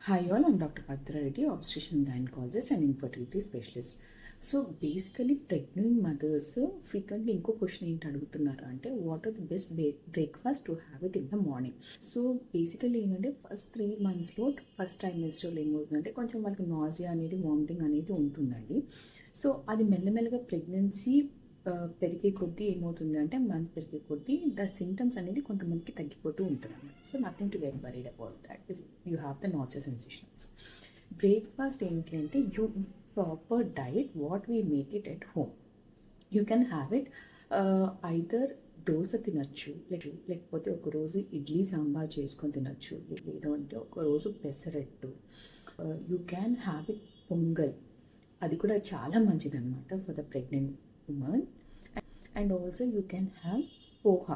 Hi all, I'm Dr. Patra Reddy, obstetrician gynecologist and infertility specialist. So basically pregnant mothers frequently ఇంకో question ఏంటి అడుగుతున్నారు అంటే what are the best breakfast to have it in the morning. So basically ఏంటంటే first 3 monthsలో first ట్రైమెస్టర్లో ఏమవుతుందంటే కొంచెం వాళ్ళకి నాజియా అనేది వామిటింగ్ అనేది ఉంటుందండి. సో అది మెల్లమెల్లగా ప్రెగ్నెన్సీ పెరిగే కొద్దీ ఏమవుతుంది అంటే మంత్ పెరిగే కొద్దీ ద సింటమ్స్ అనేది కొంతమందికి తగ్గిపోతూ ఉంటుంది అన్నమాట. So nothing to get worried about that if you have the nausea sensations. Breakfast ఏంటి అంటే you proper diet what we make it at home. You can have it either dosa తినచ్చు, లేకపోతే ఒకరోజు ఇడ్లీ సాంబార్ చేసుకొని తినచ్చు, లేదంటే ఒకరోజు pesarattu. You can have it pongal, అది కూడా చాలా మంచిది అనమాట for the pregnant women. And also you can have poha,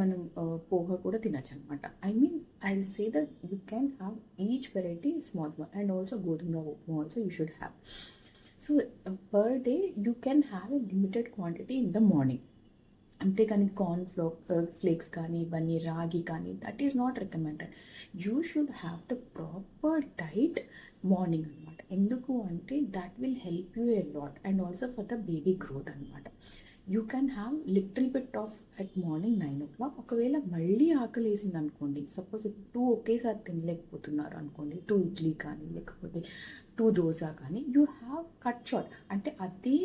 మనం పోహా కూడా తినచ్చు అనమాట. I mean I will say that you can have each variety small and also godhuma rava upma also you should have. So per day you can have a limited quantity in the morning. అంతేకాని corn flakes కానీ ఇవన్నీ రాగి కానీ that is not recommended. You should have the proper diet morning అనమాట. ఎందుకు అంటే that will help you a lot and also for the baby growth అనమాట. You can have little bit of at morning 9 o'clock. ఒకవేళ మళ్ళీ ఆకలి వేసింది అనుకోండి, suppose 2 ఒకేసారి తినలేకపోతున్నారు అనుకోండి, 2 ఇడ్లీ కానీ లేకపోతే 2 దోశ కానీ, యూ హ్యావ్ కట్ షార్ట్. అంటే అదే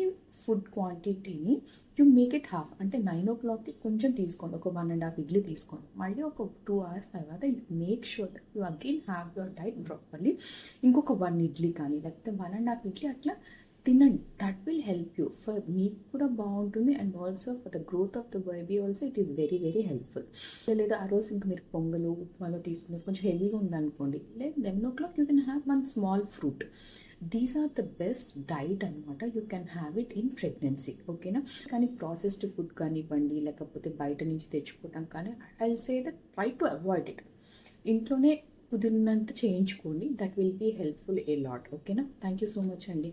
ఫుడ్ క్వాంటిటీని యూ మేక్ ఇట్ హాఫ్. అంటే 9 o'clockకి కొంచెం తీసుకోండి, ఒక 1.5 ఇడ్లీ తీసుకోండి. మళ్ళీ ఒక 2 hours తర్వాత make sure that you again have your diet properly. ఇంకొక 1 ఇడ్లీ కానీ లేకపోతే 1.5 ఇడ్లీ అట్లా తినండి. That will help you. For మీకు కూడా బాగుంటుంది and also for the growth of the baby also it is very very helpful. లేదా ఆ రోజు ఇంకా మీరు పొంగలు ఉప్మాలో తీసుకుని కొంచెం హెవీగా ఉందనుకోండి, 11 o'clock యూ కెన్ హ్యావ్ 1 small fruit. These are the best diet అనమాట. You can have it in pregnancy, ఓకేనా. కానీ ప్రాసెస్డ్ ఫుడ్ కానివ్వండి లేకపోతే బయట నుంచి తెచ్చుకోవటం కానీ I will say that try to avoid it. ఇంట్లోనే కుదిరినంత చేయించుకోండి. That will be helpful a lot, ఓకేనా. థ్యాంక్ యూ సో మచ్ అండి.